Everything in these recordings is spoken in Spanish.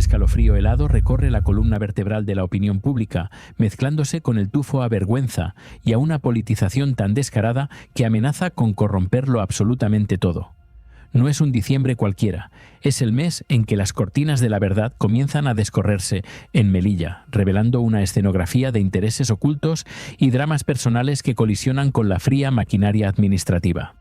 escalofrío helado recorre la columna vertebral de la opinión pública, mezclándose con el tufo a vergüenza y a una politización tan descarada que amenaza con corromperlo absolutamente todo. No es un diciembre cualquiera, es el mes en que las cortinas de la verdad comienzan a descorrerse en Melilla, revelando una escenografía de intereses ocultos y dramas personales que colisionan con la fría maquinaria administrativa.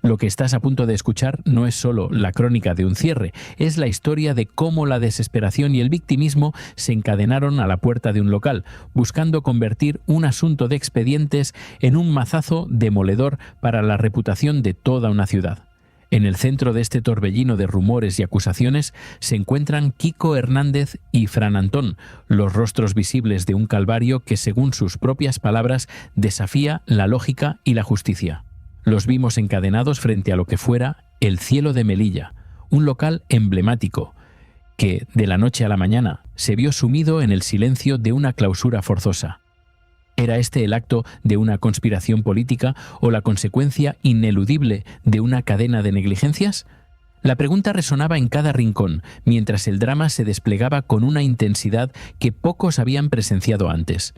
Lo que estás a punto de escuchar no es solo la crónica de un cierre, es la historia de cómo la desesperación y el victimismo se encadenaron a la puerta de un local, buscando convertir un asunto de expedientes en un mazazo demoledor para la reputación de toda una ciudad. En el centro de este torbellino de rumores y acusaciones se encuentran Kiko Hernández y Fran Antón, los rostros visibles de un calvario que, según sus propias palabras, desafía la lógica y la justicia. Los vimos encadenados frente a lo que fuera el Cielo de Melilla, un local emblemático que, de la noche a la mañana, se vio sumido en el silencio de una clausura forzosa. ¿Era este el acto de una conspiración política o la consecuencia ineludible de una cadena de negligencias? La pregunta resonaba en cada rincón, mientras el drama se desplegaba con una intensidad que pocos habían presenciado antes.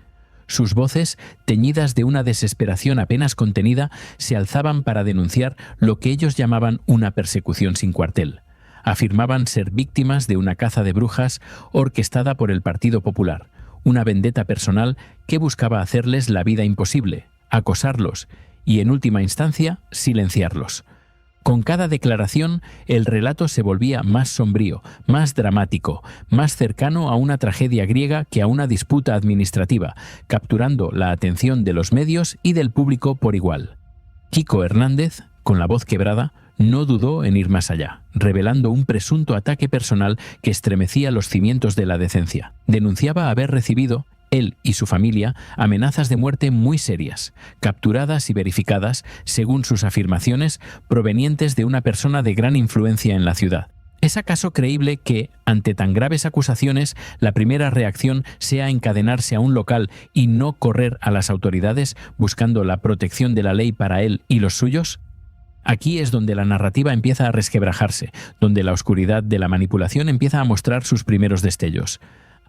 Sus voces, teñidas de una desesperación apenas contenida, se alzaban para denunciar lo que ellos llamaban una persecución sin cuartel. Afirmaban ser víctimas de una caza de brujas orquestada por el Partido Popular, una vendetta personal que buscaba hacerles la vida imposible, acosarlos y, en última instancia, silenciarlos. Con cada declaración, el relato se volvía más sombrío, más dramático, más cercano a una tragedia griega que a una disputa administrativa, capturando la atención de los medios y del público por igual. Kiko Hernández, con la voz quebrada, no dudó en ir más allá, revelando un presunto ataque personal que estremecía los cimientos de la decencia. Denunciaba haber recibido, él y su familia, amenazas de muerte muy serias, capturadas y verificadas, según sus afirmaciones, provenientes de una persona de gran influencia en la ciudad. ¿Es acaso creíble que, ante tan graves acusaciones, la primera reacción sea encadenarse a un local y no correr a las autoridades buscando la protección de la ley para él y los suyos? Aquí es donde la narrativa empieza a resquebrajarse, donde la oscuridad de la manipulación empieza a mostrar sus primeros destellos.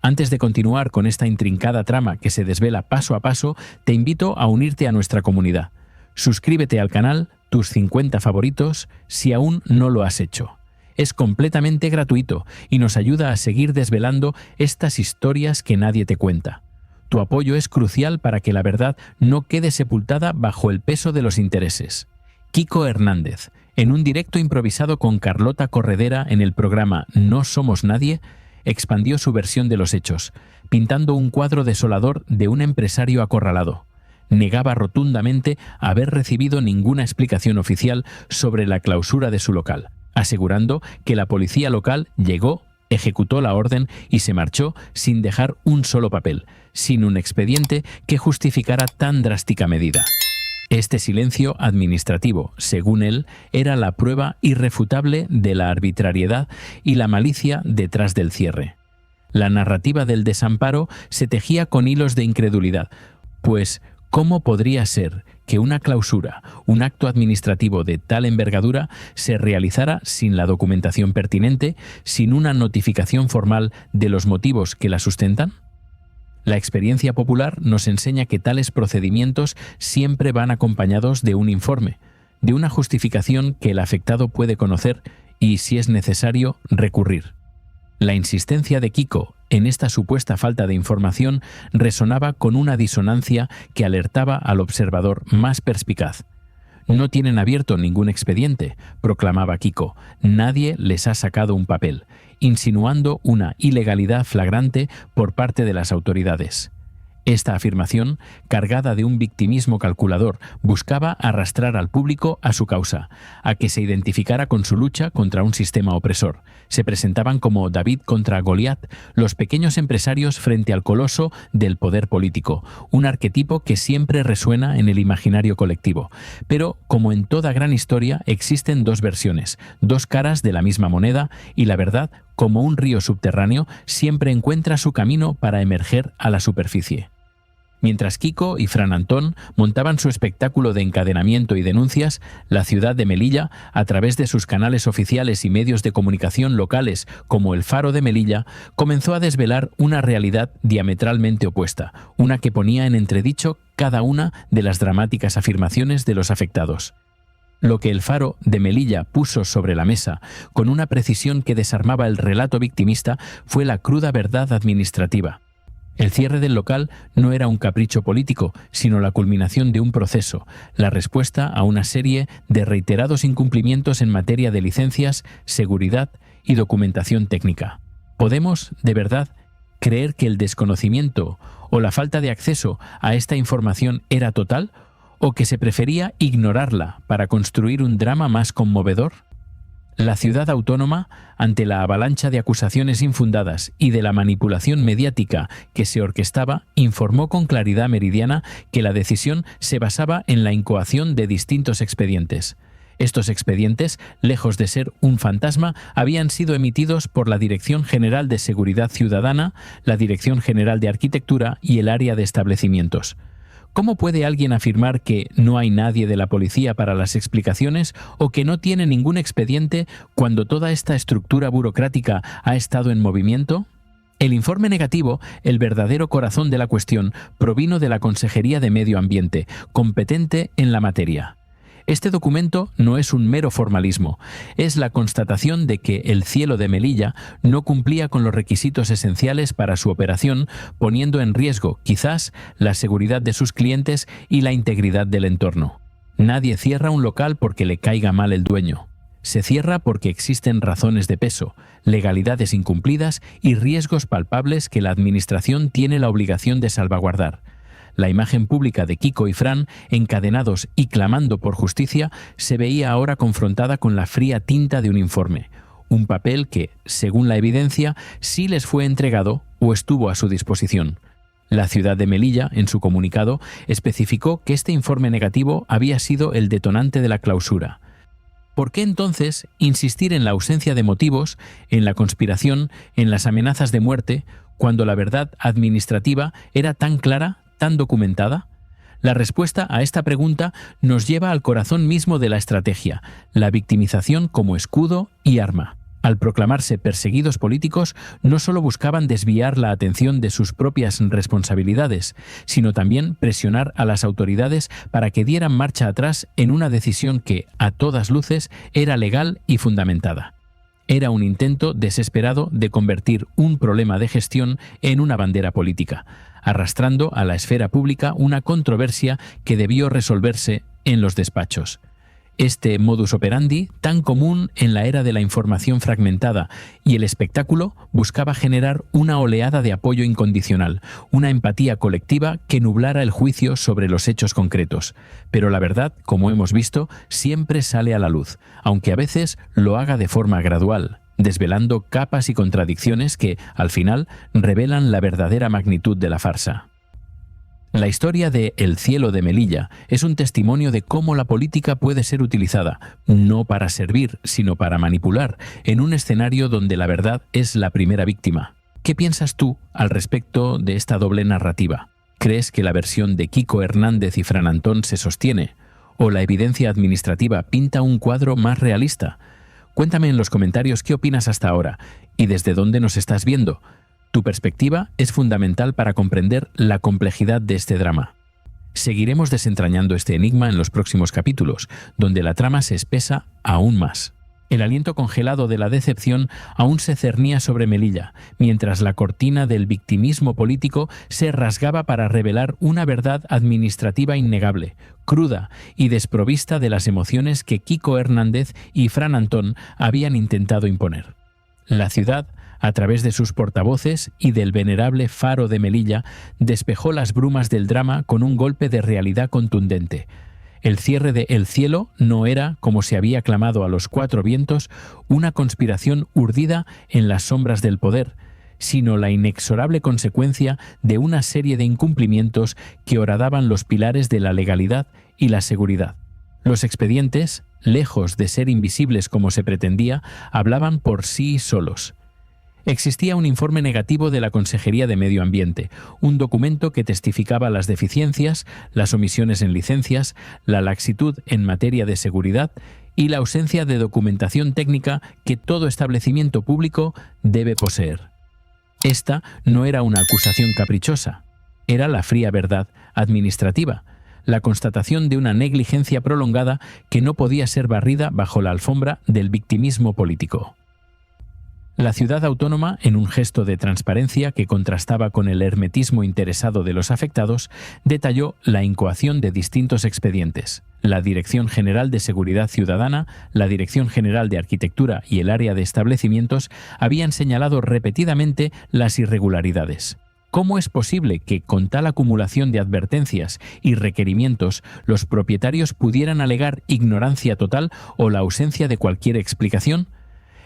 Antes de continuar con esta intrincada trama que se desvela paso a paso, te invito a unirte a nuestra comunidad. Suscríbete al canal, tus 50 favoritos, si aún no lo has hecho. Es completamente gratuito y nos ayuda a seguir desvelando estas historias que nadie te cuenta. Tu apoyo es crucial para que la verdad no quede sepultada bajo el peso de los intereses. Kiko Hernández, en un directo improvisado con Carlota Corredera en el programa No Somos Nadie, expandió su versión de los hechos, pintando un cuadro desolador de un empresario acorralado. Negaba rotundamente haber recibido ninguna explicación oficial sobre la clausura de su local, asegurando que la policía local llegó, ejecutó la orden y se marchó sin dejar un solo papel, sin un expediente que justificara tan drástica medida. Este silencio administrativo, según él, era la prueba irrefutable de la arbitrariedad y la malicia detrás del cierre. La narrativa del desamparo se tejía con hilos de incredulidad, pues ¿cómo podría ser que una clausura, un acto administrativo de tal envergadura, se realizara sin la documentación pertinente, sin una notificación formal de los motivos que la sustentan? La experiencia popular nos enseña que tales procedimientos siempre van acompañados de un informe, de una justificación que el afectado puede conocer y, si es necesario, recurrir. La insistencia de Kiko en esta supuesta falta de información resonaba con una disonancia que alertaba al observador más perspicaz. «No tienen abierto ningún expediente», proclamaba Kiko. «Nadie les ha sacado un papel», insinuando una ilegalidad flagrante por parte de las autoridades. Esta afirmación, cargada de un victimismo calculador, buscaba arrastrar al público a su causa, a que se identificara con su lucha contra un sistema opresor. Se presentaban como David contra Goliat, los pequeños empresarios frente al coloso del poder político, un arquetipo que siempre resuena en el imaginario colectivo. Pero, como en toda gran historia, existen dos versiones, dos caras de la misma moneda, y la verdad, como un río subterráneo, siempre encuentra su camino para emerger a la superficie. Mientras Kiko y Fran Antón montaban su espectáculo de encadenamiento y denuncias, la ciudad de Melilla, a través de sus canales oficiales y medios de comunicación locales como El Faro de Melilla, comenzó a desvelar una realidad diametralmente opuesta, una que ponía en entredicho cada una de las dramáticas afirmaciones de los afectados. Lo que El Faro de Melilla puso sobre la mesa, con una precisión que desarmaba el relato victimista, fue la cruda verdad administrativa. El cierre del local no era un capricho político, sino la culminación de un proceso, la respuesta a una serie de reiterados incumplimientos en materia de licencias, seguridad y documentación técnica. ¿Podemos, de verdad, creer que el desconocimiento o la falta de acceso a esta información era total, o que se prefería ignorarla para construir un drama más conmovedor? La ciudad autónoma, ante la avalancha de acusaciones infundadas y de la manipulación mediática que se orquestaba, informó con claridad meridiana que la decisión se basaba en la incoación de distintos expedientes. Estos expedientes, lejos de ser un fantasma, habían sido emitidos por la Dirección General de Seguridad Ciudadana, la Dirección General de Arquitectura y el Área de Establecimientos. ¿Cómo puede alguien afirmar que no hay nadie de la policía para las explicaciones o que no tiene ningún expediente cuando toda esta estructura burocrática ha estado en movimiento? El informe negativo, el verdadero corazón de la cuestión, provino de la Consejería de Medio Ambiente, competente en la materia. Este documento no es un mero formalismo, es la constatación de que el cielo de Melilla no cumplía con los requisitos esenciales para su operación, poniendo en riesgo, quizás, la seguridad de sus clientes y la integridad del entorno. Nadie cierra un local porque le caiga mal el dueño. Se cierra porque existen razones de peso, legalidades incumplidas y riesgos palpables que la Administración tiene la obligación de salvaguardar. La imagen pública de Kiko y Fran, encadenados y clamando por justicia, se veía ahora confrontada con la fría tinta de un informe, un papel que, según la evidencia, sí les fue entregado o estuvo a su disposición. La ciudad de Melilla, en su comunicado, especificó que este informe negativo había sido el detonante de la clausura. ¿Por qué entonces insistir en la ausencia de motivos, en la conspiración, en las amenazas de muerte, cuando la verdad administrativa era tan clara, tan documentada? La respuesta a esta pregunta nos lleva al corazón mismo de la estrategia, la victimización como escudo y arma. Al proclamarse perseguidos políticos, no solo buscaban desviar la atención de sus propias responsabilidades, sino también presionar a las autoridades para que dieran marcha atrás en una decisión que, a todas luces, era legal y fundamentada. Era un intento desesperado de convertir un problema de gestión en una bandera política, arrastrando a la esfera pública una controversia que debió resolverse en los despachos. Este modus operandi, tan común en la era de la información fragmentada y el espectáculo, buscaba generar una oleada de apoyo incondicional, una empatía colectiva que nublara el juicio sobre los hechos concretos. Pero la verdad, como hemos visto, siempre sale a la luz, aunque a veces lo haga de forma gradual, desvelando capas y contradicciones que, al final, revelan la verdadera magnitud de la farsa. La historia de El cielo de Melilla es un testimonio de cómo la política puede ser utilizada, no para servir, sino para manipular, en un escenario donde la verdad es la primera víctima. ¿Qué piensas tú al respecto de esta doble narrativa? ¿Crees que la versión de Kiko Hernández y Fran Antón se sostiene? ¿O la evidencia administrativa pinta un cuadro más realista? Cuéntame en los comentarios qué opinas hasta ahora y desde dónde nos estás viendo. Tu perspectiva es fundamental para comprender la complejidad de este drama. Seguiremos desentrañando este enigma en los próximos capítulos, donde la trama se espesa aún más. El aliento congelado de la decepción aún se cernía sobre Melilla, mientras la cortina del victimismo político se rasgaba para revelar una verdad administrativa innegable, cruda y desprovista de las emociones que Kiko Hernández y Fran Antón habían intentado imponer. La ciudad, a través de sus portavoces y del venerable Faro de Melilla, despejó las brumas del drama con un golpe de realidad contundente. El cierre de El cielo no era, como se había clamado a los cuatro vientos, una conspiración urdida en las sombras del poder, sino la inexorable consecuencia de una serie de incumplimientos que horadaban los pilares de la legalidad y la seguridad. Los expedientes, lejos de ser invisibles como se pretendía, hablaban por sí solos. Existía un informe negativo de la Consejería de Medio Ambiente, un documento que testificaba las deficiencias, las omisiones en licencias, la laxitud en materia de seguridad y la ausencia de documentación técnica que todo establecimiento público debe poseer. Esta no era una acusación caprichosa, era la fría verdad administrativa, la constatación de una negligencia prolongada que no podía ser barrida bajo la alfombra del victimismo político. La ciudad autónoma, en un gesto de transparencia que contrastaba con el hermetismo interesado de los afectados, detalló la incoación de distintos expedientes. La Dirección General de Seguridad Ciudadana, la Dirección General de Arquitectura y el área de establecimientos habían señalado repetidamente las irregularidades. ¿Cómo es posible que, con tal acumulación de advertencias y requerimientos, los propietarios pudieran alegar ignorancia total o la ausencia de cualquier explicación?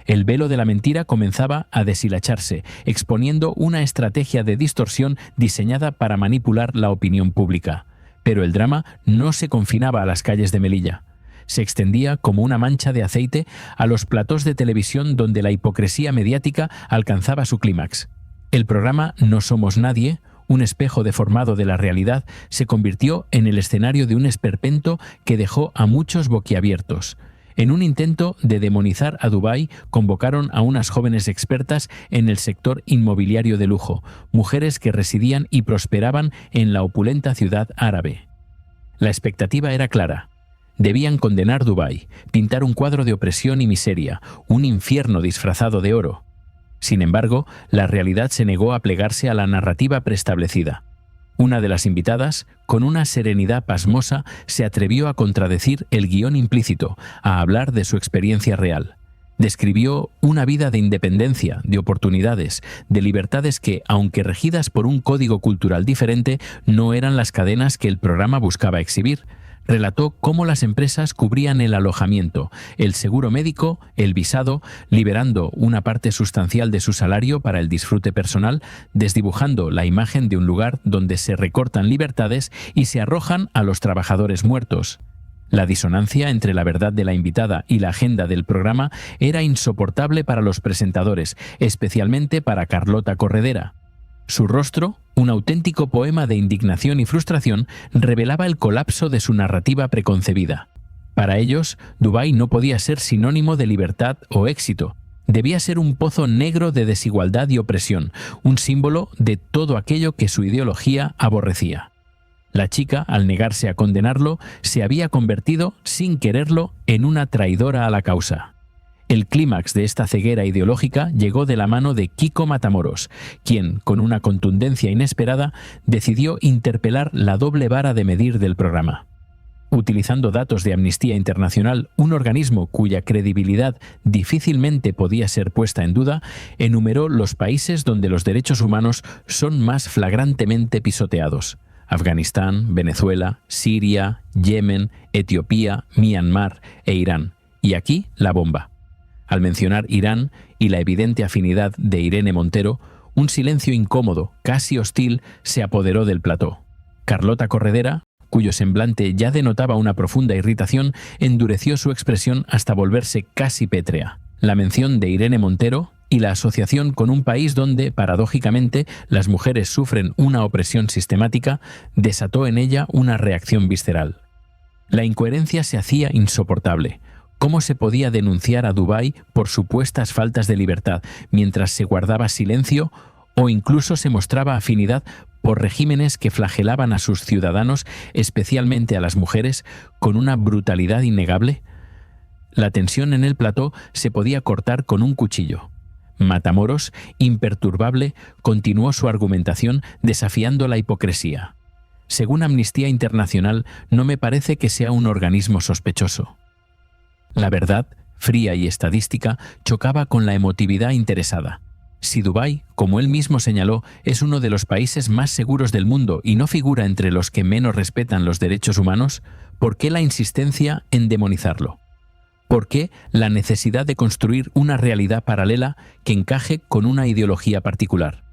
El velo de la mentira comenzaba a deshilacharse, exponiendo una estrategia de distorsión diseñada para manipular la opinión pública. Pero el drama no se confinaba a las calles de Melilla. Se extendía como una mancha de aceite a los platós de televisión donde la hipocresía mediática alcanzaba su clímax. El programa No somos nadie, un espejo deformado de la realidad, se convirtió en el escenario de un esperpento que dejó a muchos boquiabiertos. En un intento de demonizar a Dubái, convocaron a unas jóvenes expertas en el sector inmobiliario de lujo, mujeres que residían y prosperaban en la opulenta ciudad árabe. La expectativa era clara. Debían condenar Dubái, pintar un cuadro de opresión y miseria, un infierno disfrazado de oro. Sin embargo, la realidad se negó a plegarse a la narrativa preestablecida. Una de las invitadas, con una serenidad pasmosa, se atrevió a contradecir el guión implícito, a hablar de su experiencia real. Describió una vida de independencia, de oportunidades, de libertades que, aunque regidas por un código cultural diferente, no eran las cadenas que el programa buscaba exhibir. Relató cómo las empresas cubrían el alojamiento, el seguro médico, el visado, liberando una parte sustancial de su salario para el disfrute personal, desdibujando la imagen de un lugar donde se recortan libertades y se arrojan a los trabajadores muertos. La disonancia entre la verdad de la invitada y la agenda del programa era insoportable para los presentadores, especialmente para Carlota Corredera. Su rostro, un auténtico poema de indignación y frustración, revelaba el colapso de su narrativa preconcebida. Para ellos, Dubái no podía ser sinónimo de libertad o éxito. Debía ser un pozo negro de desigualdad y opresión, un símbolo de todo aquello que su ideología aborrecía. La chica, al negarse a condenarlo, se había convertido, sin quererlo, en una traidora a la causa. El clímax de esta ceguera ideológica llegó de la mano de Kiko Matamoros, quien, con una contundencia inesperada, decidió interpelar la doble vara de medir del programa. Utilizando datos de Amnistía Internacional, un organismo cuya credibilidad difícilmente podía ser puesta en duda, enumeró los países donde los derechos humanos son más flagrantemente pisoteados: Afganistán, Venezuela, Siria, Yemen, Etiopía, Myanmar e Irán. Y aquí la bomba. Al mencionar Irán y la evidente afinidad de Irene Montero, un silencio incómodo, casi hostil, se apoderó del plató. Carlota Corredera, cuyo semblante ya denotaba una profunda irritación, endureció su expresión hasta volverse casi pétrea. La mención de Irene Montero y la asociación con un país donde, paradójicamente, las mujeres sufren una opresión sistemática, desató en ella una reacción visceral. La incoherencia se hacía insoportable. ¿Cómo se podía denunciar a Dubái por supuestas faltas de libertad mientras se guardaba silencio o incluso se mostraba afinidad por regímenes que flagelaban a sus ciudadanos, especialmente a las mujeres, con una brutalidad innegable? La tensión en el plató se podía cortar con un cuchillo. Matamoros, imperturbable, continuó su argumentación desafiando la hipocresía. Según Amnistía Internacional, no me parece que sea un organismo sospechoso. La verdad, fría y estadística, chocaba con la emotividad interesada. Si Dubái, como él mismo señaló, es uno de los países más seguros del mundo y no figura entre los que menos respetan los derechos humanos, ¿por qué la insistencia en demonizarlo? ¿Por qué la necesidad de construir una realidad paralela que encaje con una ideología particular?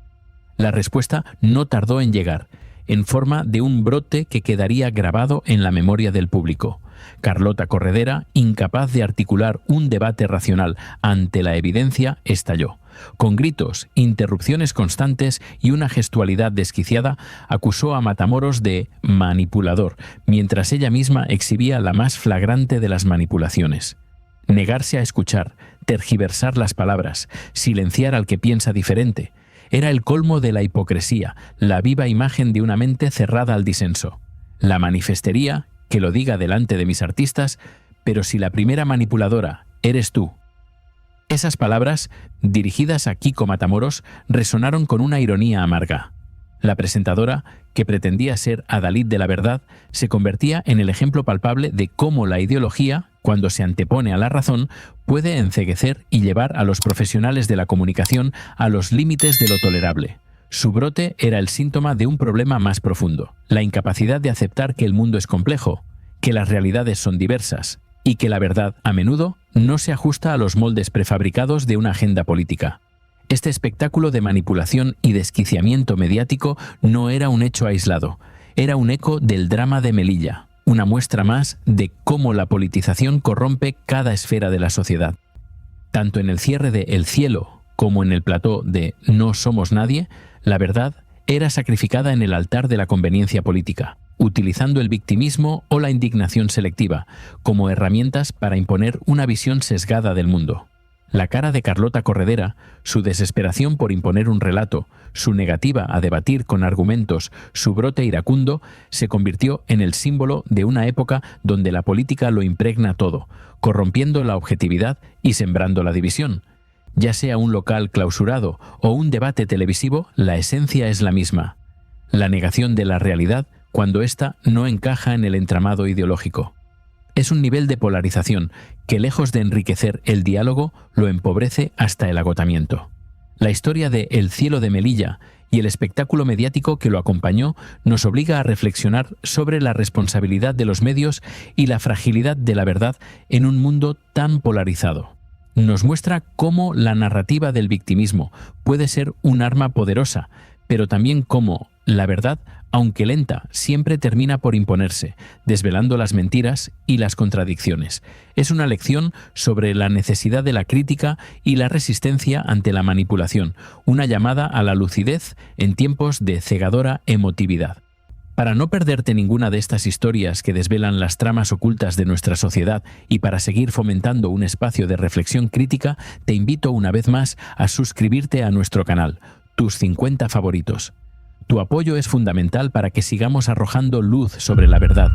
La respuesta no tardó en llegar, en forma de un brote que quedaría grabado en la memoria del público. Carlota Corredera, incapaz de articular un debate racional ante la evidencia, estalló. Con gritos, interrupciones constantes y una gestualidad desquiciada, acusó a Matamoros de manipulador, mientras ella misma exhibía la más flagrante de las manipulaciones. Negarse a escuchar, tergiversar las palabras, silenciar al que piensa diferente, era el colmo de la hipocresía, la viva imagen de una mente cerrada al disenso. La manifestería, que lo diga delante de mis artistas, pero si la primera manipuladora eres tú. Esas palabras, dirigidas a Kiko Matamoros, resonaron con una ironía amarga. La presentadora, que pretendía ser adalid de la verdad, se convertía en el ejemplo palpable de cómo la ideología, cuando se antepone a la razón, puede enceguecer y llevar a los profesionales de la comunicación a los límites de lo tolerable. Su brote era el síntoma de un problema más profundo, la incapacidad de aceptar que el mundo es complejo, que las realidades son diversas y que la verdad, a menudo, no se ajusta a los moldes prefabricados de una agenda política. Este espectáculo de manipulación y desquiciamiento mediático no era un hecho aislado, era un eco del drama de Melilla, una muestra más de cómo la politización corrompe cada esfera de la sociedad. Tanto en el cierre de El Cielo como en el plató de No somos nadie, la verdad era sacrificada en el altar de la conveniencia política, utilizando el victimismo o la indignación selectiva como herramientas para imponer una visión sesgada del mundo. La cara de Carlota Corredera, su desesperación por imponer un relato, su negativa a debatir con argumentos, su brote iracundo, se convirtió en el símbolo de una época donde la política lo impregna todo, corrompiendo la objetividad y sembrando la división. Ya sea un local clausurado o un debate televisivo, la esencia es la misma: la negación de la realidad cuando ésta no encaja en el entramado ideológico. Es un nivel de polarización que, lejos de enriquecer el diálogo, lo empobrece hasta el agotamiento. La historia de El Cielo de Melilla y el espectáculo mediático que lo acompañó nos obliga a reflexionar sobre la responsabilidad de los medios y la fragilidad de la verdad en un mundo tan polarizado. Nos muestra cómo la narrativa del victimismo puede ser un arma poderosa, pero también cómo la verdad, aunque lenta, siempre termina por imponerse, desvelando las mentiras y las contradicciones. Es una lección sobre la necesidad de la crítica y la resistencia ante la manipulación, una llamada a la lucidez en tiempos de cegadora emotividad. Para no perderte ninguna de estas historias que desvelan las tramas ocultas de nuestra sociedad y para seguir fomentando un espacio de reflexión crítica, te invito una vez más a suscribirte a nuestro canal, Tus 50 favoritos. Tu apoyo es fundamental para que sigamos arrojando luz sobre la verdad.